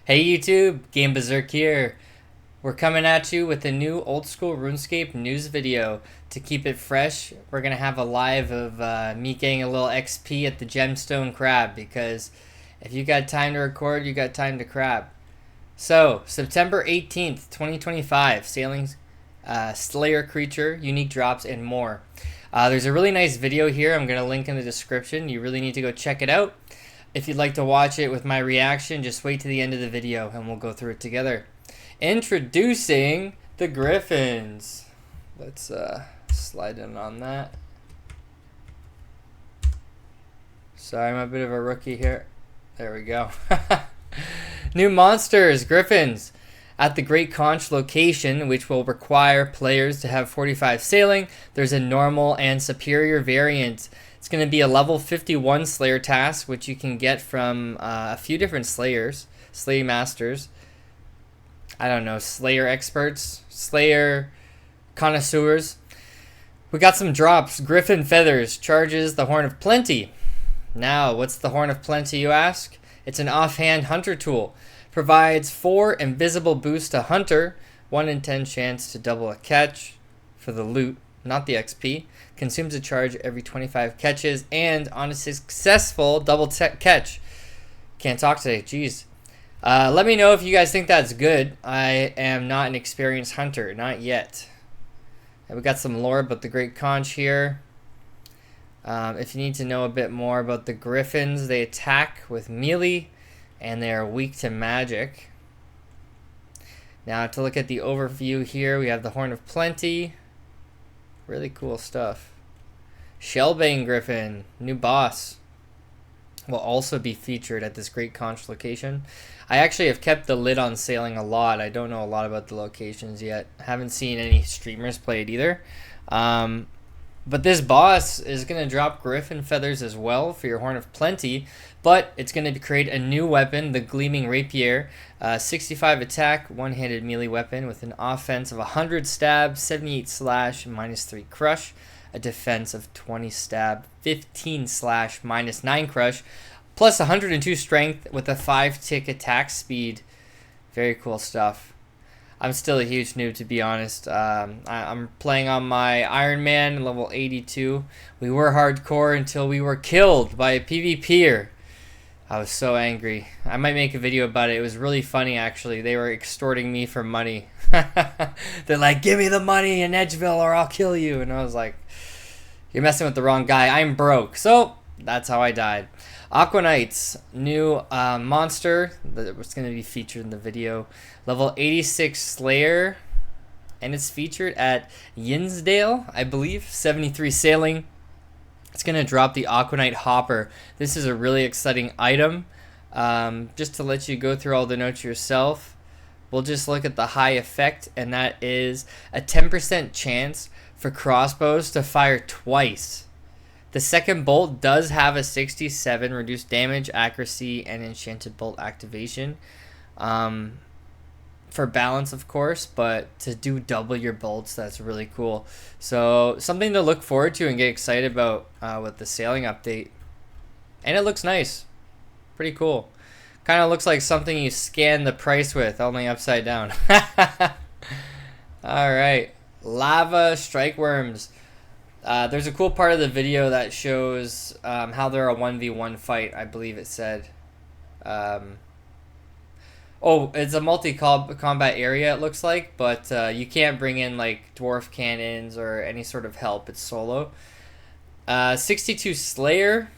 Hey YouTube, Game Berserk here. We're coming at you with a new old school RuneScape news video. To keep it fresh, we're going to have a live of me getting a little XP at the Gemstone Crab, because if you got time to record, you got time to crab. So, September 18th, 2025, sailing Slayer creature, unique drops, and more. There's a really nice video here I'm going to link in the description. You really need to go check it out. If you'd like to watch it with my reaction, just wait to the end of the video and we'll go through it together. Introducing the Gryphons. Let's slide in on that. Sorry, I'm a bit of a rookie here. There we go. New monsters, Gryphons. At the Great Conch location, which will require players to have 45 sailing, there's a normal and superior variant. It's going to be a level 51 Slayer task, which you can get from a few different Slayers, Slayer Masters. I don't know, Slayer experts, Slayer connoisseurs. We got some drops. Griffin Feathers charges the Horn of Plenty. Now, what's the Horn of Plenty, you ask? It's an offhand hunter tool. Provides 4 invisible boosts to Hunter, 1 in 10 chance to double a catch for the loot, not the XP. Consumes a charge every 25 catches, and on a successful double catch. Can't talk today, jeez. Let me know if you guys think that's good. I am not an experienced hunter, not yet. And we got some lore about the Great Conch here. If you need to know a bit more about the Gryphons, they attack with melee, and they are weak to magic. Now, to look at the overview here, we have the Horn of Plenty. Really cool stuff. Shellbane Griffin, new boss, will also be featured at this Great Conch location. I actually have kept the lid on sailing a lot. I don't know a lot about the locations yet. Haven't seen any streamers play it either. But this boss is going to drop Griffin Feathers as well for your Horn of Plenty, but it's going to create a new weapon, the Gleaming Rapier. 65 attack, one-handed melee weapon with an offense of 100 stab, 78 slash, -3 crush, a defense of 20 stab, 15 slash, -9 crush, plus 102 strength with a 5-tick attack speed. Very cool stuff. I'm still a huge noob, to be honest. I'm playing on my Iron Man, level 82. We were hardcore until we were killed by a PvPer. I was so angry. I might make a video about it. It was really funny, actually. They were extorting me for money. They're like, give me the money in Edgeville or I'll kill you. And I was like, you're messing with the wrong guy. I'm broke. So that's how I died. Aquanite's new monster that was going to be featured in the video. Level 86 Slayer. And it's featured at Yinsdale, I believe. 73 sailing. It's going to drop the Aquanite Hopper. This is a really exciting item. Just to let you go through all the notes yourself, we'll just look at the high effect, and that is a 10% chance for crossbows to fire twice. The second bolt does have a 67 reduced damage, accuracy, and enchanted bolt activation. For balance, of course, but to do double your bolts, that's really cool. So something to look forward to and get excited about with the sailing update. And it looks nice. Pretty cool. Kind of looks like something you scan the price with, only upside down. Alright. Lava strykewyrms. There's a cool part of the video that shows how they're a 1v1 fight, I believe it said. Oh, it's a multi-combat area, it looks like, but you can't bring in like dwarf cannons or any sort of help. It's solo. 62 Slayer,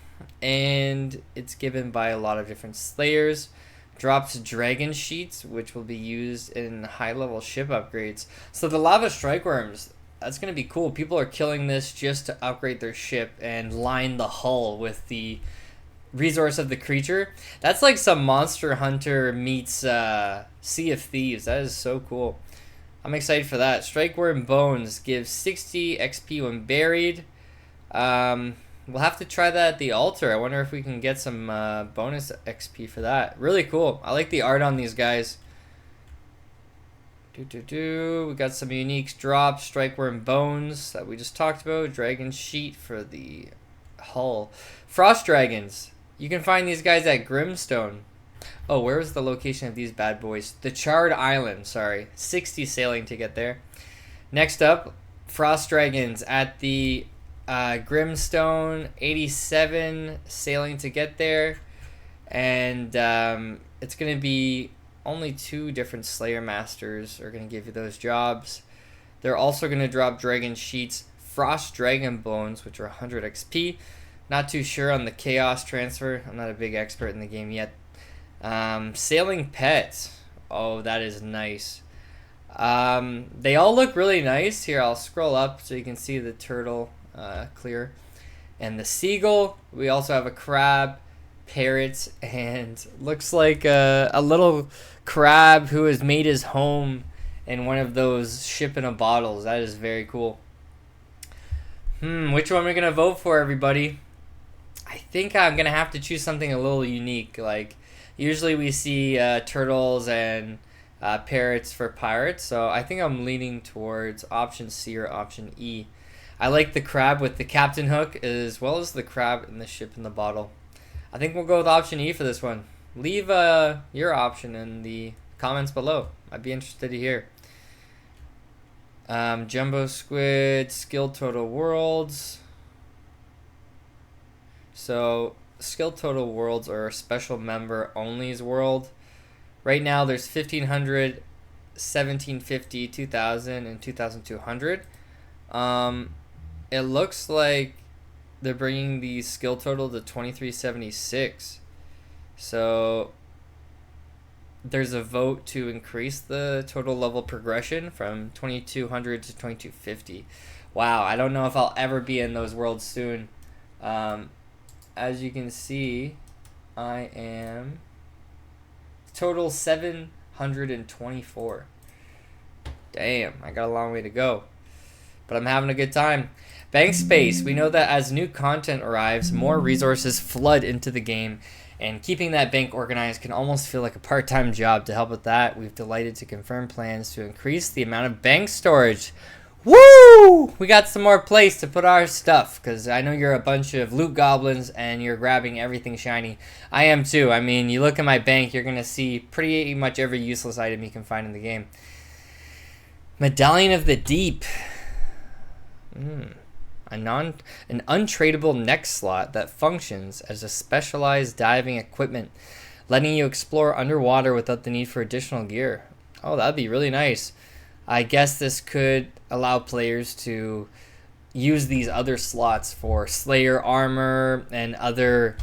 and it's given by a lot of different Slayers. Drops dragon sheets, which will be used in high-level ship upgrades. So the lava strykewyrms, that's going to be cool. People are killing this just to upgrade their ship and line the hull with the resource of the creature. That's like some Monster Hunter meets Sea of Thieves. That is so cool. I'm excited for that. Strykewyrm Bones gives 60 XP when buried. We'll have to try that at the altar. I wonder if we can get some bonus XP for that. Really cool. I like the art on these guys. We got some unique drops. Strykewyrm Bones that we just talked about. Dragon Sheet for the hull. Frost Dragons. You can find these guys at Grimstone. Oh, where is the location of these bad boys? The Charred Island, sorry. 60 sailing to get there. Next up, Frost Dragons at the Grimstone. 87 sailing to get there. And it's going to be only 2 different Slayer Masters are going to give you those jobs. They're also going to drop Dragon Sheets, Frost Dragon Bones, which are 100 XP. Not too sure on the Chaos transfer. I'm not a big expert in the game yet. Sailing Pets. Oh, that is nice. They all look really nice. Here, I'll scroll up so you can see the turtle clear. And the seagull. We also have a crab, parrot, and looks like a little crab who has made his home in one of those ship in a bottles. That is very cool. Which one are we going to vote for, everybody? I think I'm going to have to choose something a little unique. Like, usually we see turtles and parrots for pirates, so I think I'm leaning towards option C or option E. I like the crab with the captain hook as well as the crab in the ship in the bottle. I think we'll go with option E for this one. Leave your option in the comments below. I'd be interested to hear. Jumbo Squid, Skill Total Worlds. So, Skill Total Worlds are a special member only's world. Right now, there's 1500, 1750, 2000, and 2200. It looks like they're bringing the skill total to 2376. So, there's a vote to increase the total level progression from 2200 to 2250. Wow, I don't know if I'll ever be in those worlds soon. As you can see, I am total 724. Damn, I got a long way to go. But I'm having a good time. Bank space. We know that as new content arrives, more resources flood into the game. And keeping that bank organized can almost feel like a part-time job. To help with that, we've delighted to confirm plans to increase the amount of bank storage. Woo! We got some more place to put our stuff, because I know you're a bunch of loot goblins and you're grabbing everything shiny. I am too. I mean, you look at my bank, you're going to see pretty much every useless item you can find in the game. Medallion of the Deep. An untradeable neck slot that functions as a specialized diving equipment, letting you explore underwater without the need for additional gear. Oh, that'd be really nice. I guess this could allow players to use these other slots for Slayer armor and other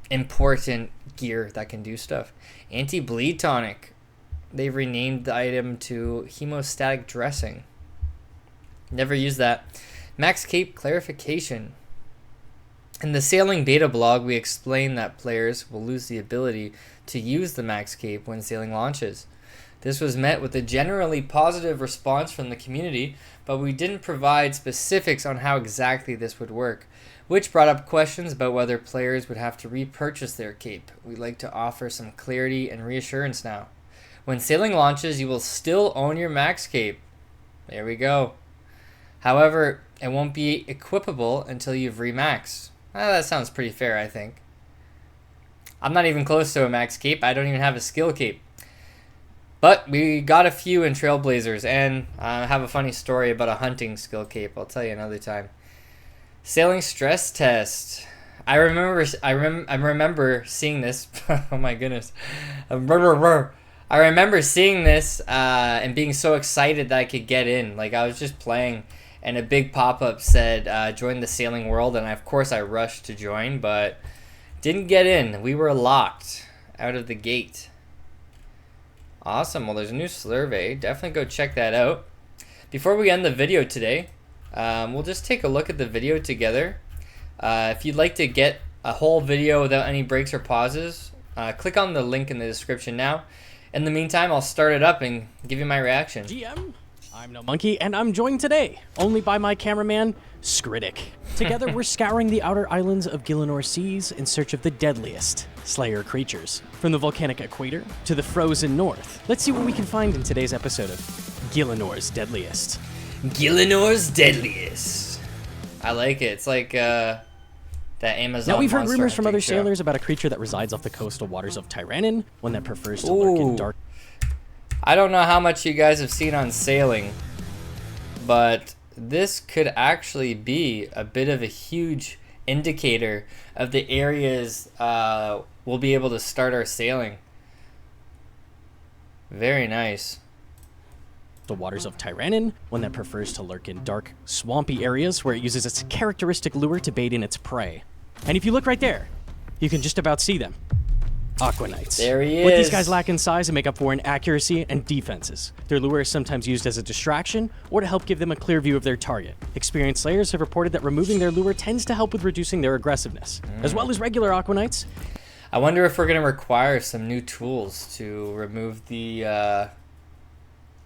important gear that can do stuff. Anti-bleed tonic. They've renamed the item to hemostatic dressing. Never used that. Max Cape clarification. In the sailing beta blog, we explain that players will lose the ability to use the Max Cape when sailing launches. This was met with a generally positive response from the community, but we didn't provide specifics on how exactly this would work, which brought up questions about whether players would have to repurchase their cape. We'd like to offer some clarity and reassurance now. When sailing launches, you will still own your Max Cape. There we go. However, it won't be equipable until you've remaxed. That sounds pretty fair, I think. I'm not even close to a max cape. I don't even have a skill cape. But we got a few in Trailblazers, and I have a funny story about a hunting skill cape. I'll tell you another time. Sailing stress test. I remember seeing this. Oh my goodness. I remember seeing this and being so excited that I could get in. Like, I was just playing, and a big pop-up said, join the sailing world, and of course I rushed to join, but didn't get in. We were locked out of the gate. Awesome. Well, there's a new survey. Definitely go check that out. Before we end the video today, we'll just take a look at the video together. If you'd like to get a whole video without any breaks or pauses, click on the link in the description now. In the meantime, I'll start it up and give you my reaction. GM, I'm No Monkey, and I'm joined today only by my cameraman, Skritic. Together, we're scouring the outer islands of Gielinor seas in search of the deadliest Slayer creatures. From the volcanic equator to the frozen north, let's see what we can find in today's episode of Gielinor's Deadliest. Gielinor's Deadliest. I like it. It's like, that that Amazon Now, we've heard monster rumors from hunting other show. sailors about a creature that resides off the coastal waters of Tyrannin, one that prefers to lurk in dark... I don't know how much you guys have seen on sailing, but this could actually be a bit of a huge indicator of the areas we'll be able to start our sailing. Very nice. The waters of Tyrannin, one that prefers to lurk in dark, swampy areas where it uses its characteristic lure to bait in its prey. And if you look right there, you can just about see them. Aquanites. There he is. What these guys lack in size and make up for in accuracy and defenses. Their lure is sometimes used as a distraction or to help give them a clear view of their target. Experienced slayers have reported that removing their lure tends to help with reducing their aggressiveness. As well as regular Aquanites. I wonder if we're going to require some new tools to remove the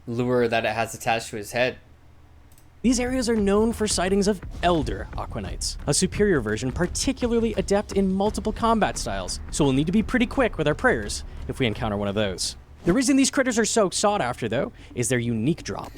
lure that it has attached to his head. These areas are known for sightings of elder Aquanites, a superior version particularly adept in multiple combat styles, so we'll need to be pretty quick with our prayers if we encounter one of those. The reason these critters are so sought after, though, is their unique drop.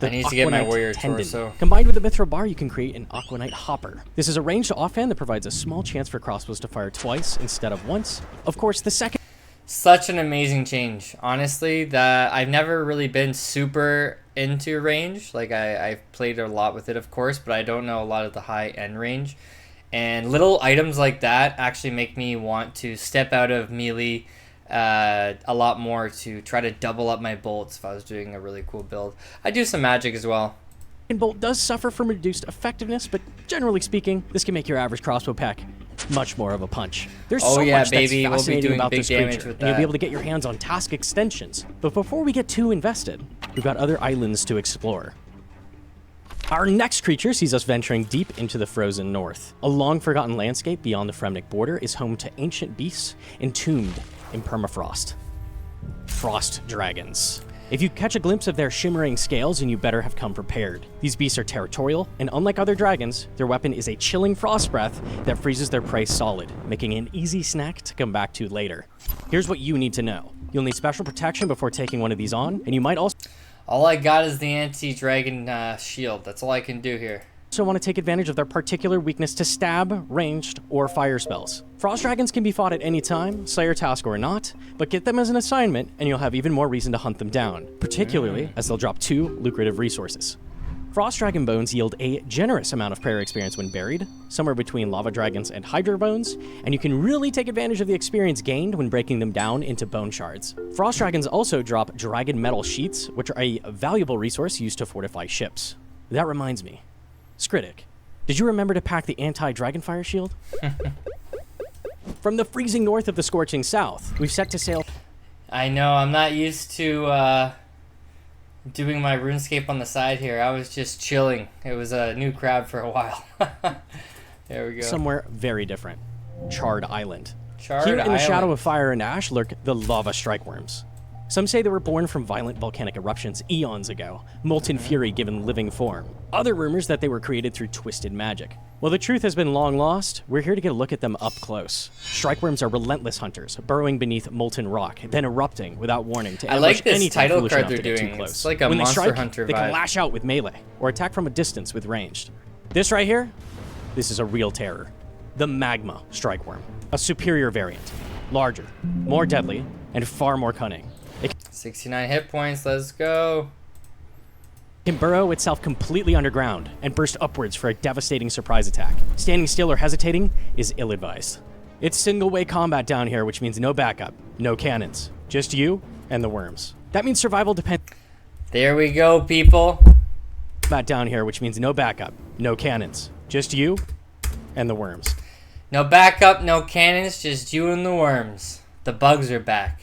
I need to get my warrior torso. Combined with a mithril bar, you can create an Aquanite hopper. This is a ranged offhand that provides a small chance for crossbows to fire twice instead of once. Of course, the second... Such an amazing change. Honestly, that I've never really been super into range. Like I've played a lot with it, of course, but I don't know a lot of the high end range. And little items like that actually make me want to step out of melee a lot more to try to double up my bolts if I was doing a really cool build. I do some magic as well. Bolt does suffer from reduced effectiveness, but generally speaking, this can make your average crossbow pack much more of a punch. There's so much that's fascinating about this creature, and you'll be able to get your hands on task extensions. But before we get too invested, we've got other islands to explore. Our next creature sees us venturing deep into the frozen north. A long-forgotten landscape beyond the Fremnik border is home to ancient beasts entombed in permafrost. Frost dragons. If you catch a glimpse of their shimmering scales, then you better have come prepared. These beasts are territorial, and unlike other dragons, their weapon is a chilling frost breath that freezes their prey solid, making an easy snack to come back to later. Here's what you need to know. You'll need special protection before taking one of these on, and you might also... All I got is the anti-dragon shield. That's all I can do here. Also want to take advantage of their particular weakness to stab, ranged, or fire spells. Frost dragons can be fought at any time, Slayer task or not, but get them as an assignment and you'll have even more reason to hunt them down, particularly as they'll drop 2 lucrative resources. Frost dragon bones yield a generous amount of prayer experience when buried, somewhere between lava dragons and hydra bones, and you can really take advantage of the experience gained when breaking them down into bone shards. Frost dragons also drop dragon metal sheets, which are a valuable resource used to fortify ships. That reminds me. Skritic, did you remember to pack the anti-dragonfire shield? From the freezing north of the scorching south, we've set to sail... I know, I'm not used to doing my RuneScape on the side here. I was just chilling. It was a new crowd for a while. There we go. Somewhere very different. Charred Island. Charred Here in the Island. shadow of fire and ash lurk the lava strykewyrms. Some say they were born from violent volcanic eruptions eons ago, molten fury given living form. Other rumors that they were created through twisted magic. While the truth has been long lost, we're here to get a look at them up close. Strykewyrms are relentless hunters, burrowing beneath molten rock, then erupting without warning to ambush any title foolish card enough they're to get doing. too close. It's like a when Monster they strike, Hunter they vibe. can lash out with melee, or attack from a distance with ranged. This right here, this is a real terror. The Magma Strykeworm. A superior variant. Larger, more deadly, and far more cunning. 69 hit points, let's go. Can burrow itself completely underground and burst upwards for a devastating surprise attack. Standing still or hesitating is ill-advised. It's single-way combat down here, which means no backup, no cannons, just you and the worms. That means survival depends... There we go, people. Combat down here, which means no backup, no cannons, just you and the worms. No backup, no cannons, just you and the worms. The bugs are back.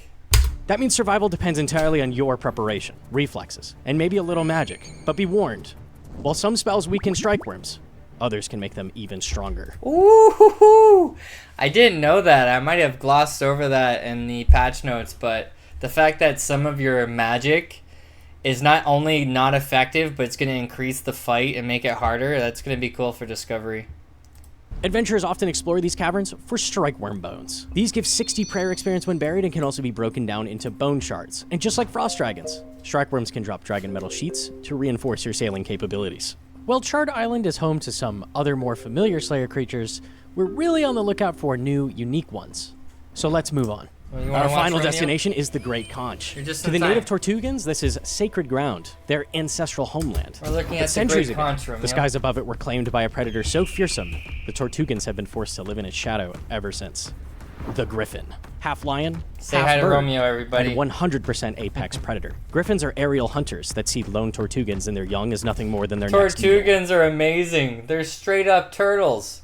That means survival depends entirely on your preparation, reflexes, and maybe a little magic. But be warned, while some spells weaken strykewyrms, others can make them even stronger. Ooh, I didn't know that. I might have glossed over that in the patch notes, but the fact that some of your magic is not only not effective, but it's going to increase the fight and make it harder, that's going to be cool for Discovery. Adventurers often explore these caverns for strykewyrm bones. These give 60 prayer experience when buried and can also be broken down into bone shards. And just like frost dragons, strykewyrms can drop dragon metal sheets to reinforce your sailing capabilities. While Charred Island is home to some other more familiar Slayer creatures, we're really on the lookout for new, unique ones. So let's move on. Well, you Our wanna watch final Romeo? destination is the Great Conch. You're just To in the time. native Tortugans, this is sacred ground, their ancestral homeland. We're looking But at the centuries Great ago, Conch, Romeo. the skies above it were claimed by a predator so fearsome, the Tortugans have been forced to live in its shadow ever since. The Gryphon. Half lion, Say half hi to bird, Romeo, everybody. and 100% apex predator. Gryphons are aerial hunters that see lone Tortugans and their young as nothing more than their next meal. Tortugans are amazing. They're straight up turtles.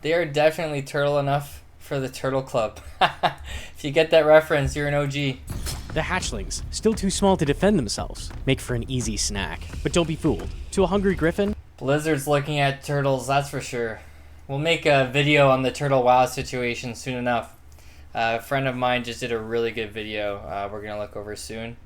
They are definitely turtle enough for the Turtle Club. If you get that reference, you're an OG. The hatchlings, still too small to defend themselves, make for an easy snack. But don't be fooled. To a hungry Gryphon, Blizzard's looking at turtles, that's for sure. We'll make a video on the turtle WoW situation soon enough. A friend of mine just did a really good video. We're going to look over soon.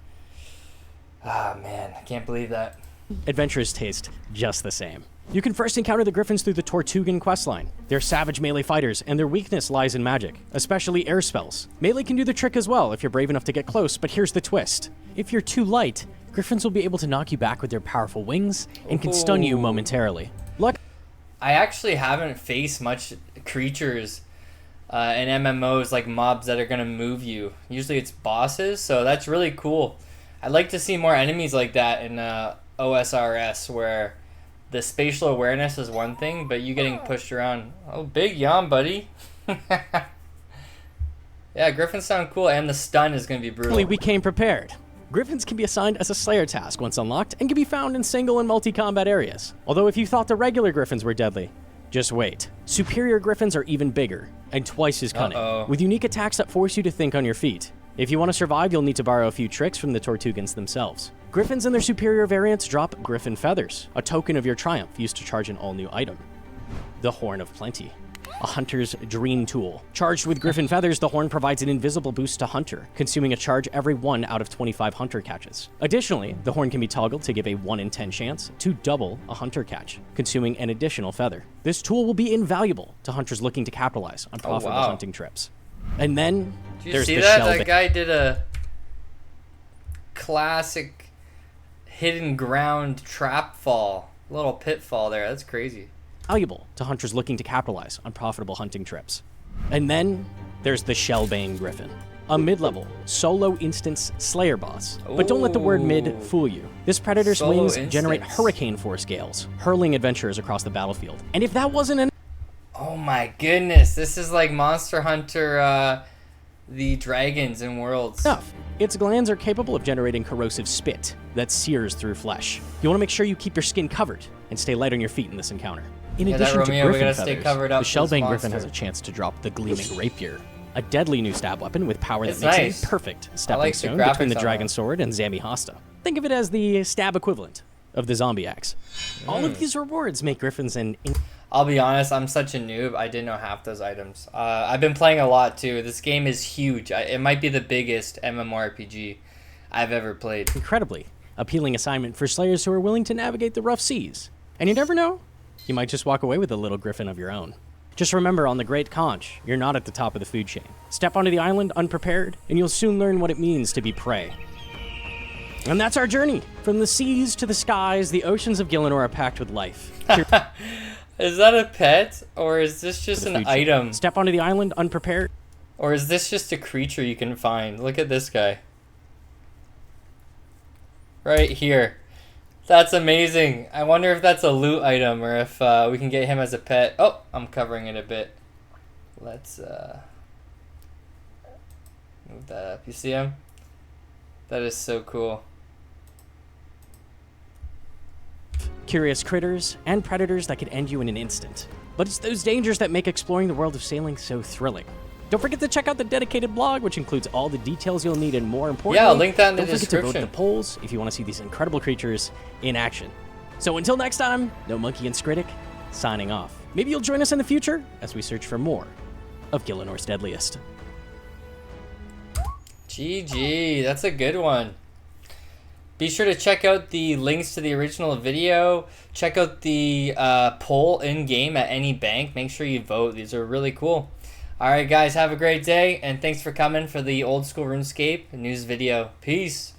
Ah, man, I can't believe that. adventures taste just the same. You can first encounter the Gryphons through the Tortugan questline. They're savage melee fighters, and their weakness lies in magic, especially air spells. Melee can do the trick as well if you're brave enough to get close, but here's the twist. If you're too light, Gryphons will be able to knock you back with their powerful wings and can stun you momentarily. I actually haven't faced much creatures in MMOs, like mobs that are going to move you. Usually it's bosses, so that's really cool. I'd like to see more enemies like that in OSRS, where the spatial awareness is one thing, but you getting pushed around. Oh, big yawn, buddy. Yeah, Gryphons sound cool, and the stun is going to be brutal. We came prepared. Gryphons can be assigned as a Slayer task once unlocked and can be found in single and multi-combat areas. Although if you thought the regular Gryphons were deadly, just wait. Superior Gryphons are even bigger and twice as cunning, with unique attacks that force you to think on your feet. If you want to survive, you'll need to borrow a few tricks from the Tortugans themselves. Gryphons and their superior variants drop Gryphon Feathers, a token of your triumph used to charge an all-new item. The Horn of Plenty, a hunter's dream tool. Charged with Gryphon Feathers, the horn provides an invisible boost to Hunter, consuming a charge every 1 out of 25 Hunter catches. Additionally, the horn can be toggled to give a 1 in 10 chance to double a Hunter catch, consuming an additional feather. This tool will be invaluable to hunters looking to capitalize on profitable hunting trips. And then Did you there's see the that? shellbane. That guy did a classic hidden ground trap fall. Little pitfall there. That's crazy. Valuable to hunters looking to capitalize on profitable hunting trips. And then there's the Shellbane Gryphon, a mid-level solo instance Slayer boss. But don't let the word mid fool you. This predator's Solo wings instance. generate hurricane force gales, hurling adventurers across the battlefield. And if that wasn't enough, Oh my goodness. This is like Monster Hunter, the dragons and worlds. its glands are capable of generating corrosive spit that sears through flesh. You want to make sure you keep your skin covered and stay light on your feet in this encounter. In Yeah, that addition to Romeo, we Gryphon gotta stay feathers, covered up the for this Shellbane Gryphon monster. has a chance to drop the Gleaming Rapier, a deadly new stab weapon with power that It's makes nice. it a perfect I stepping like the stone graphics between the on Dragon that. Sword and Zami Hasta. Think of it as the stab equivalent of the Zombie Axe. All of these rewards make Gryphons an I'll be honest, I'm such a noob. I didn't know half those items. I've been playing a lot too. This game is huge. It might be the biggest MMORPG I've ever played. incredibly appealing assignment for Slayers who are willing to navigate the rough seas. And you never know, you might just walk away with a little Gryphon of your own. Just remember, on the Great Conch, you're not at the top of the food chain. Step onto the island unprepared, and you'll soon learn what it means to be prey. And that's our journey. From the seas to the skies, the oceans of Gielinor are packed with life. Is that a pet? Or is this just The an food chain. item? Step onto the island unprepared. Or is this just a creature you can find? Look at this guy. Right here. That's amazing. I wonder if that's a loot item or if we can get him as a pet. Oh, I'm covering it a bit. Let's move that up. You see him? That is so cool. Curious critters and predators that could end you in an instant. But it's those dangers that make exploring the world of sailing so thrilling. Don't forget to check out the dedicated blog, which includes all the details you'll need, and more importantly, Yeah, I'll link that in the don't forget to vote in description. the polls if you want to see these incredible creatures in action. So until next time, No Monkey and Skritic, signing off. Maybe you'll join us in the future as we search for more of Gielinor's deadliest. GG, that's a good one. Be sure to check out the links to the original video. Check out the poll in-game at any bank. Make sure you vote. These are really cool. Alright guys, have a great day, and thanks for coming for the old school RuneScape news video. Peace.